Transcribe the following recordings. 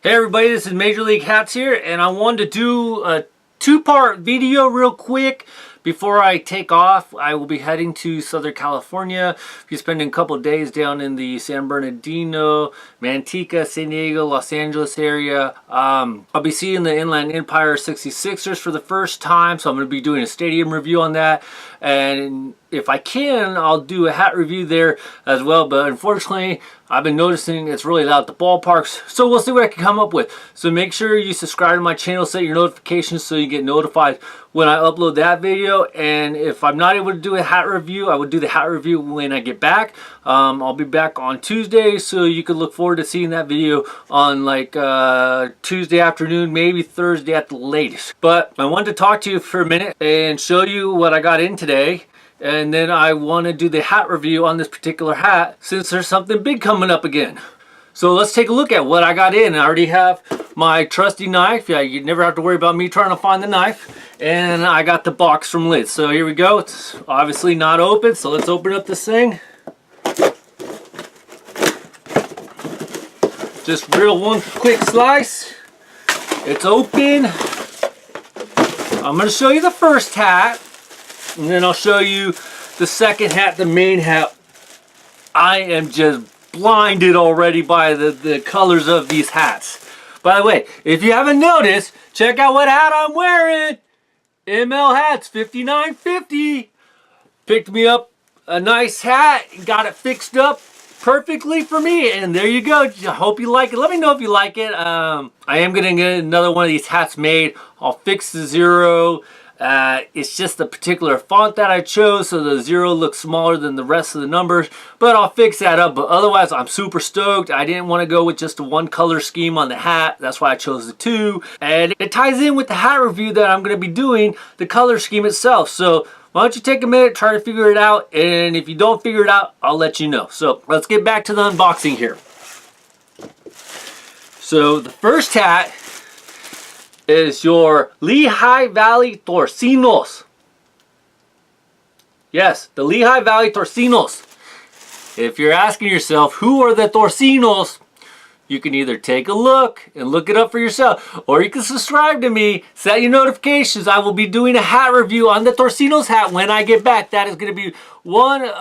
Hey everybody, this is Major League Hats here, and I wanted to do a two-part video real quick before I take off. I will be heading to Southern California. Be spending a couple of days down in the San Bernardino, Manteca, San Diego, Los Angeles area. I'll be seeing the Inland Empire 66ers for the first time, so I'm going to be doing a stadium review on that. And if I can, I'll do a hat review there as well, but unfortunately I've been noticing it's really loud at the ballparks, so we'll see what I can come up with. So make sure you subscribe to my channel, set your notifications so you get notified when I upload that video. And if I'm not able to do a hat review, I will do the hat review when I get back. I'll be back on Tuesday, so you can look forward to seeing that video on like Tuesday afternoon, maybe Thursday at the latest. But I wanted to talk to you for a minute and show you what I got in today. And then I want to do the hat review on this particular hat since there's something big coming up again. So let's take a look at what I got in. I already have my trusty knife. Yeah, you never have to worry about me trying to find the knife. And I got the box from Lids. So here we go. It's obviously not open, so let's open up this thing. Just real one quick slice. It's open. I'm going to show you the first hat. And then I'll show you the second hat, the main hat. I am just blinded already by the colors of these hats. By the way, if you haven't noticed, check out what hat I'm wearing. ML Hats 5950. Picked me up a nice hat, got it fixed up perfectly for me, and there you go. I hope you like it. Let me know if you like it. I am gonna get another one of these hats made. I'll fix the zero. It's just the particular font that I chose, so the zero looks smaller than the rest of the numbers, but I'll fix that up. But otherwise, I'm super stoked. I didn't want to go with just a one color scheme on the hat. That's why I chose the two, and it ties in with the hat review that I'm going to be doing, the color scheme itself. So why don't you take a minute, try to figure it out, and if you don't figure it out, I'll let you know. So let's get back to the unboxing here. So the first hat is your Lehigh Valley Torcinos. Yes, the Lehigh Valley Torcinos. If you're asking yourself, who are the Torcinos? You can either take a look and look it up for yourself, or you can subscribe to me, set your notifications. I will be doing a hat review on the Torcinos hat when I get back. That is going to be one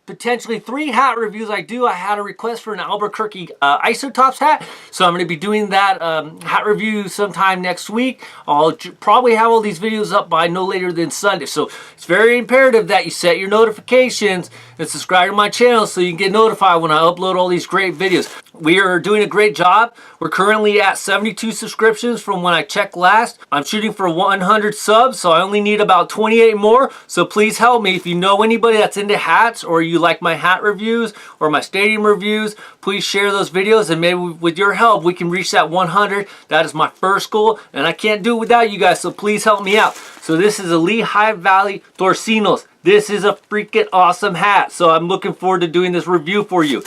potentially 3 hat reviews I do. I had a request for an Albuquerque Isotopes hat, so I'm going to be doing that hat review sometime next week. I'll probably have all these videos up by no later than Sunday, so it's very imperative that you set your notifications and subscribe to my channel so you can get notified when I upload all these great videos. We are doing a great job. We're currently at 72 subscriptions from when I checked last. I'm shooting for 100 subs, so I only need about 28 more. So please help me. If you know anybody that's into hats, or you like my hat reviews or my stadium reviews, please share those videos, and maybe with your help we can reach that 100. That is my first goal, and I can't do it without you guys, so please help me out. So this is a Lehigh Valley Torcinos. This is a freaking awesome hat, so I'm looking forward to doing this review for you.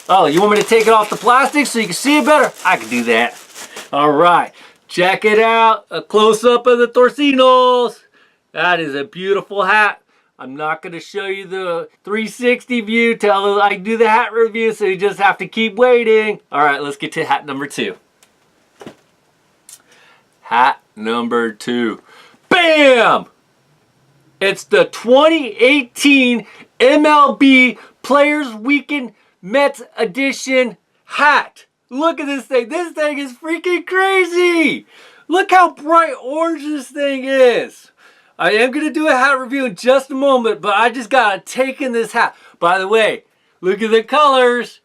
Oh, you want me to take it off the plastic so you can see it better? I can do that. All right, check it out. A close-up of the Torcinos. That is a beautiful hat. I'm not going to show you the 360 view till I do the hat review, so you just have to keep waiting. All right, let's get to hat number 2. Hat number 2. Bam! It's the 2018 MLB Players Weekend Mets Edition hat. Look at this thing. This thing is freaking crazy. Look how bright orange this thing is. I am going to do a hat review in just a moment, but I just got to take in this hat. By the way, look at the colors.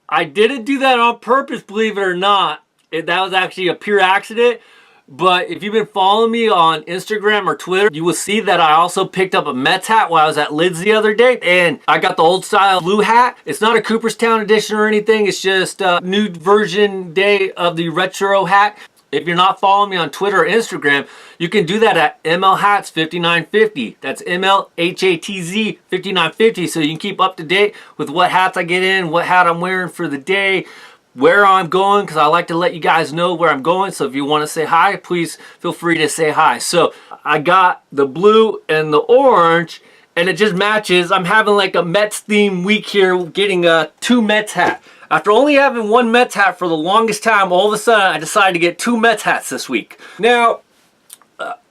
I didn't do that on purpose, believe it or not. That was actually a pure accident. But if you've been following me on Instagram or Twitter, you will see that I also picked up a Mets hat while I was at Lids the other day. And I got the old style blue hat. It's not a Cooperstown edition or anything. It's just a new version day of the retro hat. If you're not following me on Twitter or Instagram, you can do that at ML Hats 5950. That's MLHATZ 5950. So you can keep up to date with what hats I get in, what hat I'm wearing for the day, where I'm going, because I like to let you guys know where I'm going. So if you want to say hi, please feel free to say hi. So I got the blue and the orange, and it just matches. I'm having like a Mets theme week here, getting a 2 Mets hat. After only having one Mets hat for the longest time, all of a sudden I decided to get 2 Mets hats this week. Now,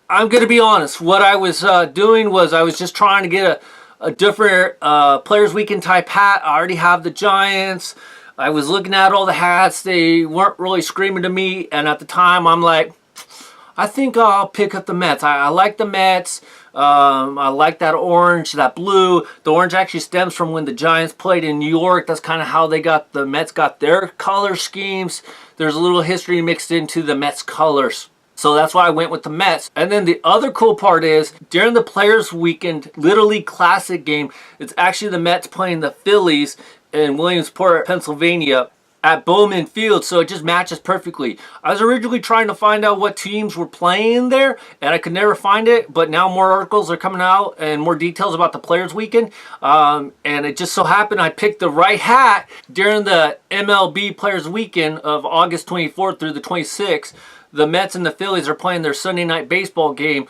I'm going to be honest. What I was doing was I was just trying to get a different Players Weekend type hat. I already have the Giants. I was looking at all the hats. They weren't really screaming to me. And at the time, I'm like, I think I'll pick up the Mets. I like the Mets. I like that orange, that blue. The orange actually stems from when the Giants played in New York. That's kind of how the Mets got their color schemes. There's a little history mixed into the Mets colors. So that's why I went with the Mets. And then the other cool part is, during the Players Weekend Little League Classic game, it's actually the Mets playing the Phillies in Williamsport, Pennsylvania at Bowman Field, so it just matches perfectly. I was originally trying to find out what teams were playing there, and I could never find it, but now more articles are coming out and more details about the Players Weekend, and it just so happened I picked the right hat during the MLB Players Weekend of August 24th through the 26th. The Mets and the Phillies are playing their Sunday night baseball game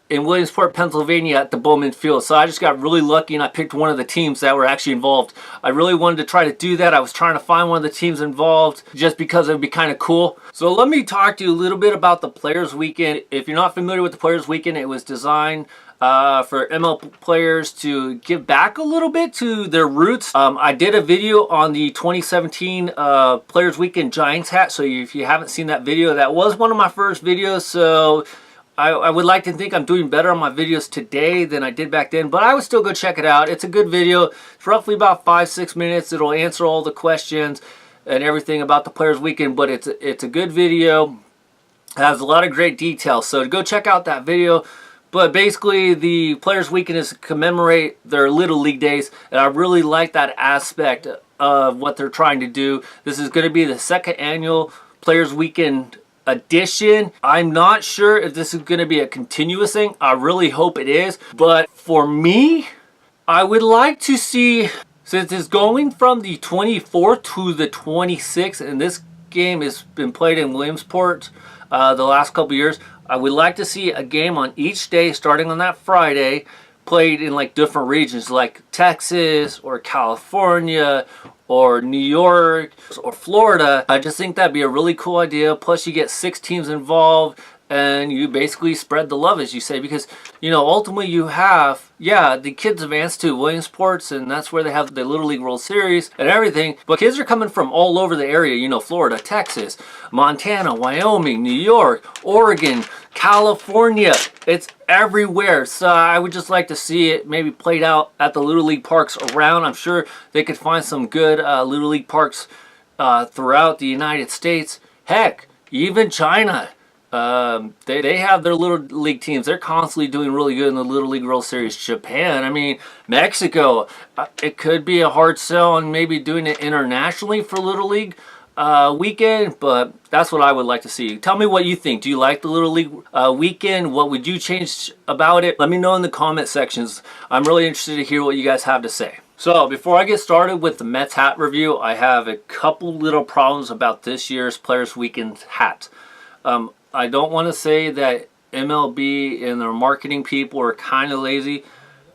in Williamsport, Pennsylvania at the Bowman Field. So I just got really lucky and I picked one of the teams that were actually involved. I really wanted to try to do that. I was trying to find one of the teams involved just because it would be kind of cool. So let me talk to you a little bit about the Players Weekend. If you're not familiar with the Players Weekend, it was designed for MLB players to give back a little bit to their roots. I did a video on the 2017 Players Weekend Giants hat. So if you haven't seen that video, that was one of my first videos. So I would like to think I'm doing better on my videos today than I did back then, but I would still go check it out. It's a good video. It's roughly about 5-6 minutes. It'll answer all the questions and everything about the Players Weekend, but it's a good video. It has a lot of great details, so go check out that video. But basically, the Players Weekend is to commemorate their Little League days, and I really like that aspect of what they're trying to do. This is going to be the 2nd annual Players Weekend edition. I'm not sure if this is going to be a continuous thing. I really hope it is. But for me, I would like to see, since it's going from the 24th to the 26th, and this game has been played in Williamsport the last couple years, I would like to see a game on each day starting on that Friday, played in like different regions like Texas or California or New York or Florida. I just think that'd be a really cool idea. Plus you get 6 teams involved and you basically spread the love, as you say, because, you know, ultimately you have, yeah, the kids advance to Williamsports, and that's where they have the Little League World Series and everything, but kids are coming from all over the area, you know, Florida, Texas, Montana, Wyoming, New York, Oregon, California. It's everywhere. So I would just like to see it maybe played out at the Little League parks around. I'm sure they could find some good Little League parks throughout the United States. Heck, even China. They have their Little League teams. They're constantly doing really good in the Little League World Series. Japan, I mean, Mexico. It could be a hard sell on maybe doing it internationally for Little League weekend, but that's what I would like to see. Tell me what you think. Do you like the Little League weekend? What would you change about it? Let me know in the comment sections. I'm really interested to hear what you guys have to say. So before I get started with the Mets hat review, I have a couple little problems about this year's Players Weekend hat. I don't want to say that MLB and their marketing people are kind of lazy,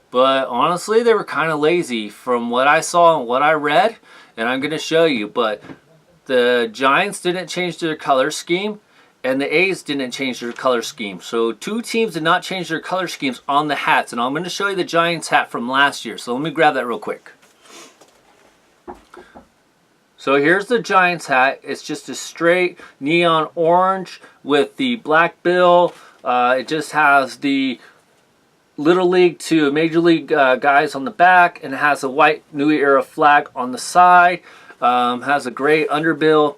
but honestly they were kind of lazy from what I saw and what I read, and I'm going to show you. But the Giants didn't change their color scheme and the A's didn't change their color scheme. So 2 teams did not change their color schemes on the hats, and I'm going to show you the Giants hat from last year. So let me grab that real quick. So here's the Giants hat. It's just a straight neon orange with the black bill. It just has the Little League to Major League guys on the back, and it has a white New Era flag on the side. Has a gray underbill,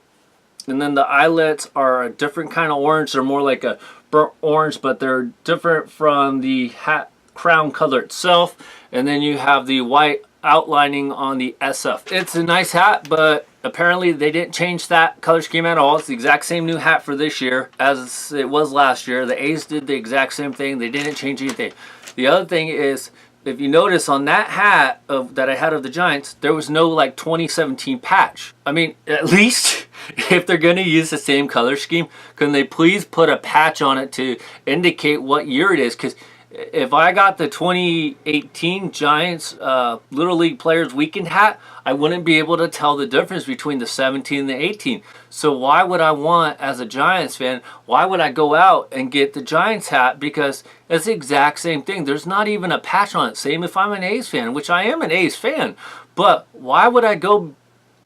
and then the eyelets are a different kind of orange. They're more like a burnt orange, but they're different from the hat crown color itself. And then you have the white outlining on the SF. It's a nice hat, but apparently they didn't change that color scheme at all. It's the exact same new hat for this year as it was last year. The A's did the exact same thing. They didn't change anything. The other thing is, if you notice on that hat that I had of the Giants, there was no like 2017 patch. I mean, at least if they're going to use the same color scheme, can they please put a patch on it to indicate what year it is? Because If I got the 2018 Giants Little League Players Weekend hat, I wouldn't be able to tell the difference between the 17 and the 18. So why would I want, as a Giants fan, why would I go out and get the Giants hat? Because it's the exact same thing. There's not even a patch on it. Same if I'm an A's fan, which I am an A's fan. But why would I go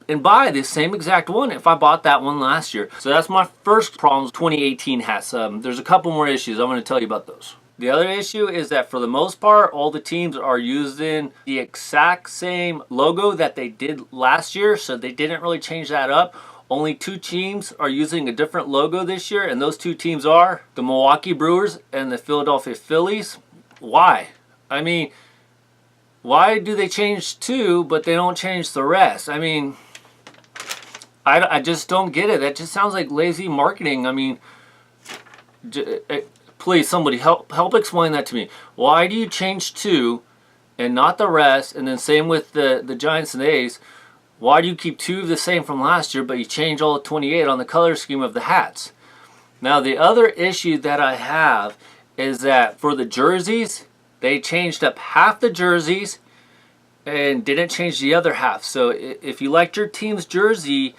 and buy the same exact one if I bought that one last year? So that's my first problem with 2018 hats. There's a couple more issues. I'm going to tell you about those. The other issue is that for the most part, all the teams are using the exact same logo that they did last year, so they didn't really change that up. Only 2 teams are using a different logo this year, and those 2 teams are the Milwaukee Brewers and the Philadelphia Phillies. Why? I mean, why do they change 2, but they don't change the rest? I mean, I just don't get it. That just sounds like lazy marketing. I mean, please, somebody help explain that to me. Why do you change 2 and not the rest? And then same with the Giants and the A's. Why do you keep 2 of the same from last year, but you change all 28 on the color scheme of the hats? Now, the other issue that I have is that for the jerseys, they changed up half the jerseys and didn't change the other half. So if you liked your team's jersey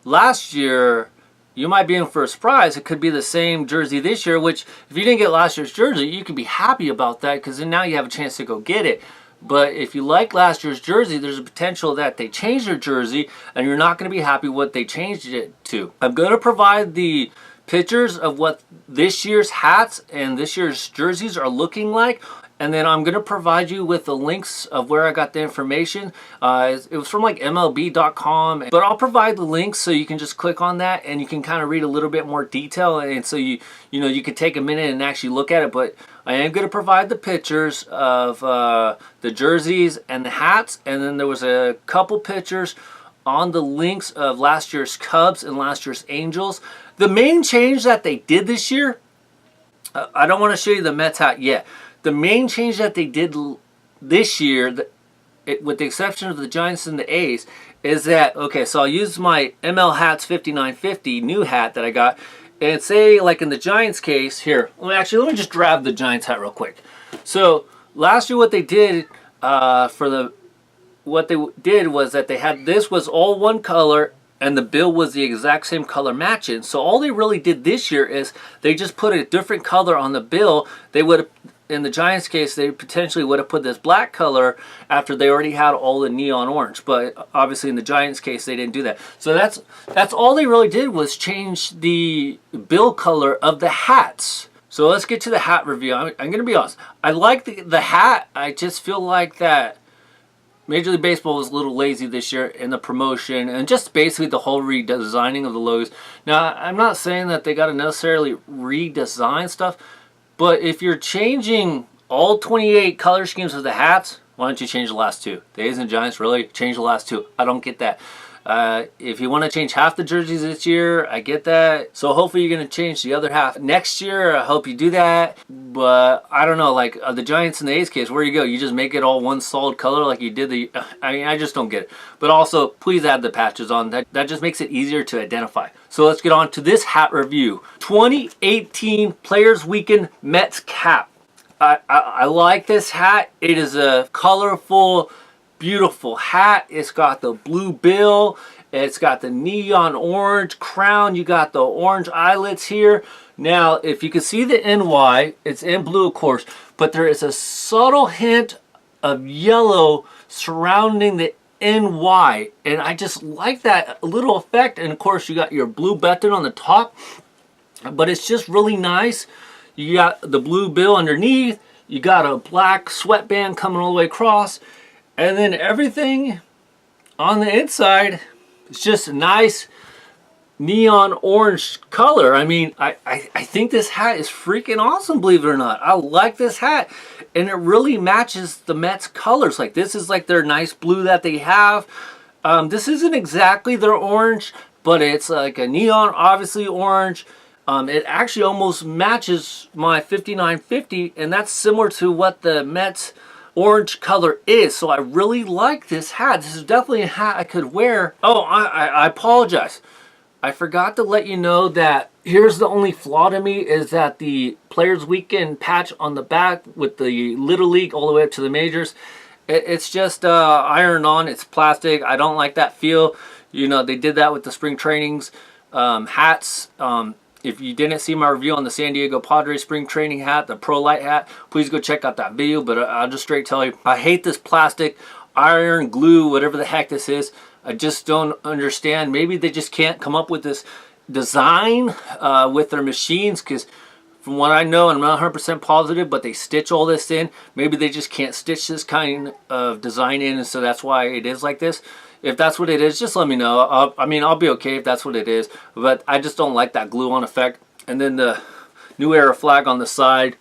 last year, you might be in for a surprise. It could be the same jersey this year, which if you didn't get last year's jersey, you can be happy about that because then now you have a chance to go get it. But if you like last year's jersey, there's a potential that they change your jersey and you're not going to be happy what they changed it to. I'm going to provide the pictures of what this year's hats and this year's jerseys are looking like. And then I'm going to provide you with the links of where I got the information. It was from like MLB.com. But I'll provide the links so you can just click on that and you can kind of read a little bit more detail. And so you can take a minute and actually look at it. But I am going to provide the pictures of the jerseys and the hats. And then there was a couple pictures on the links of last year's Cubs and last year's Angels. The main change that they did this year, I don't want to show you the Mets hat yet. The main change that they did this year, with the exception of the Giants and the A's, is that, okay, so I'll use my ML Hats 5950 new hat that I got, and say like in the Giants case, here, let me just grab the Giants hat real quick. So last year what they did was that they had, this was all one color, and the bill was the exact same color matching. So all they really did this year is they just put a different color on the bill. They would have, in the Giants case, they potentially would have put this black color after they already had all the neon orange. But obviously in the Giants case, they didn't do that. So that's all they really did was change the bill color of the hats. So let's get to the hat review. I'm going to be honest. I like the hat. I just feel like that Major League Baseball was a little lazy this year in the promotion and just basically the whole redesigning of the logos. Now, I'm not saying that they got to necessarily redesign stuff, but if you're changing all 28 color schemes of the hats, why don't you change the last 2? The A's and Giants, really? Change the last 2. I don't get that. If you want to change half the jerseys this year, I get that. So hopefully you're going to change the other half next year. I hope you do that. But I don't know, like the Giants and the A's case, where do you go? You just make it all one solid color like you did the... I mean, I just don't get it. But also, please add the patches on. That just makes it easier to identify. So let's get on to this hat review. 2018 Players Weekend Mets cap. I like this hat. It is a colorful, beautiful hat. It's got the blue bill. It's got the neon orange crown. You got the orange eyelets here. Now, if you can see the NY, it's in blue, of course, but there is a subtle hint of yellow surrounding the NY, and I just like that little effect. And of course, you got your blue button on the top, but it's just really nice. You got the blue bill underneath. You got a black sweatband coming all the way across. And then everything on the inside is just a nice neon orange color. I mean, I think this hat is freaking awesome, believe it or not. I like this hat. And it really matches the Mets colors. Like, this is like their nice blue that they have. This isn't exactly their orange, but it's like a neon, obviously orange. It actually almost matches my 5950, and that's similar to what the Mets orange color is. So I really like this hat. This is definitely a hat I could wear. Oh, I apologize. I forgot to let you know that Here's the only flaw to me is that the Players Weekend patch on the back with the Little League all the way up to the majors, it's just iron on. It's plastic. I don't like that feel. You know, they did that with the spring trainings hats. If you didn't see my review on the San Diego Padres spring training hat, the Pro Light hat, please go check out that video. But I'll just straight tell you, I hate this plastic, iron, glue, whatever the heck this is. I just don't understand. Maybe they just can't come up with this design with their machines, because from what I know, I'm not 100% positive, but they stitch all this in. Maybe they just can't stitch this kind of design in, and so that's why it is like this. If that's what it is, just let me know. I mean, I'll be okay if that's what it is, but I just don't like that glue-on effect. And then the New Era flag on the side,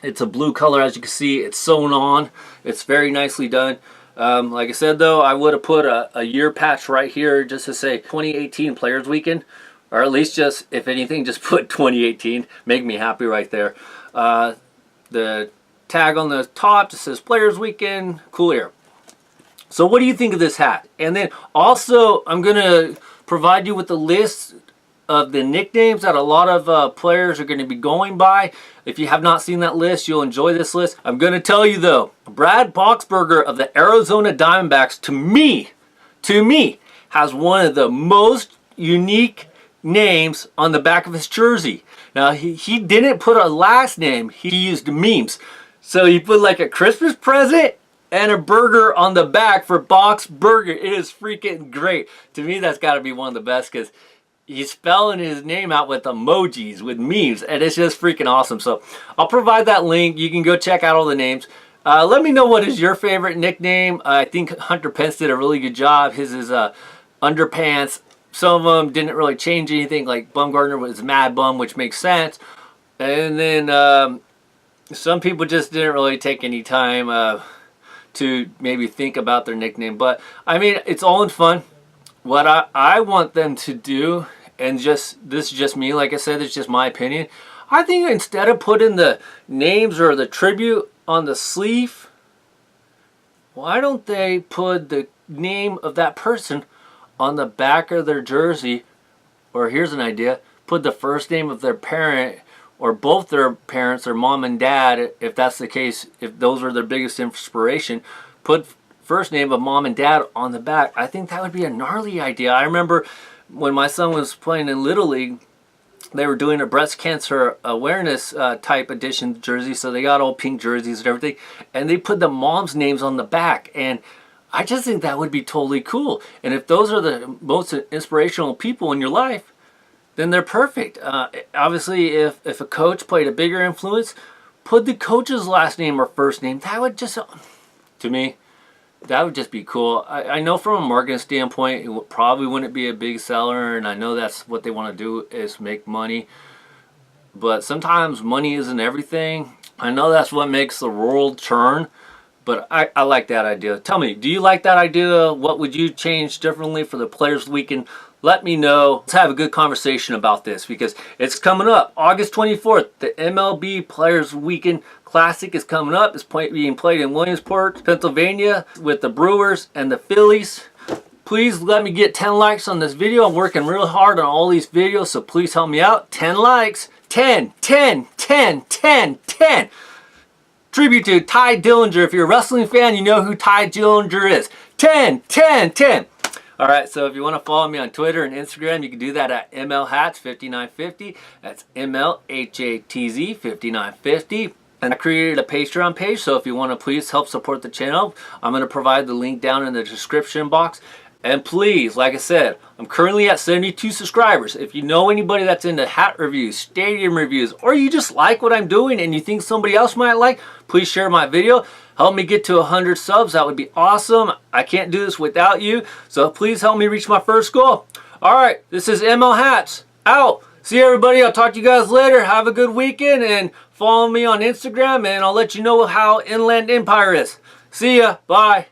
it's a blue color, as you can see. It's sewn on. It's very nicely done. Like I said, though, I would have put a year patch right here just to say 2018 Players Weekend, or at least just, if anything, just put 2018. Make me happy right there. The tag on the top just says Players Weekend. Cool here. So what do you think of this hat? And then also, I'm going to provide you with a list of the nicknames that a lot of players are going to be going by. If you have not seen that list, you'll enjoy this list. I'm going to tell you though, Brad Boxberger of the Arizona Diamondbacks, to me, has one of the most unique names on the back of his jersey. Now, he didn't put a last name. He used memes. So he put like a Christmas present and a burger on the back for Boxberger. It is freaking great. To me, that's got to be one of the best, because he's spelling his name out with emojis, with memes, and it's just freaking awesome. So I'll provide that link. You can go check out all the names. Let me know what is your favorite nickname. I think Hunter Pence did a really good job. His is Underpants. Some of them didn't really change anything, like Bumgarner was Mad Bum, which makes sense. And then some people just didn't really take any time to maybe think about their nickname. But I mean, it's all in fun. What I want them to do, and this is just me, like I said, it's just my opinion. I think instead of putting the names or the tribute on the sleeve, why don't they put the name of that person on the back of their jersey? Or here's an idea, put the first name of their parent, or both their parents, their mom and dad, if that's the case, if those are their biggest inspiration, put first name of mom and dad on the back. I think that would be a gnarly idea. I remember when my son was playing in Little League, they were doing a breast cancer awareness type edition jersey, so they got all pink jerseys and everything, and they put the mom's names on the back, and I just think that would be totally cool. And if those are the most inspirational people in your life, then they're perfect. Obviously, if a coach played a bigger influence, put the coach's last name or first name. That would just, to me, that would just be cool. I know from a marketing standpoint, it probably wouldn't be a big seller, and I know that's what they want to do, is make money. But sometimes money isn't everything. I know that's what makes the world turn, but I like that idea. Tell me, do you like that idea? What would you change differently for the Players Weekend? Let me know. Let's have a good conversation about this, because it's coming up. August 24th, the MLB Players Weekend Classic is coming up. It's being played in Williamsport, Pennsylvania, with the Brewers and the Phillies. Please let me get 10 likes on this video. I'm working real hard on all these videos, so please help me out. 10 likes. 10, 10, 10, 10, 10. Tribute to Ty Dillinger. If you're a wrestling fan, you know who Ty Dillinger is. 10, 10, 10. All right, so if you want to follow me on Twitter and Instagram, you can do that at MLHats5950. That's MLHATZ 5950. And I created a Patreon page, so if you want to please help support the channel, I'm going to provide the link down in the description box. And please, like I said, I'm currently at 72 subscribers. If you know anybody that's into hat reviews, stadium reviews, or you just like what I'm doing and you think somebody else might like, please share my video. Help me get to 100 subs. That would be awesome. I can't do this without you, so please help me reach my first goal. All right, this is ML Hats, out. See you, everybody. I'll talk to you guys later. Have a good weekend, and follow me on Instagram, and I'll let you know how Inland Empire is. See ya. Bye.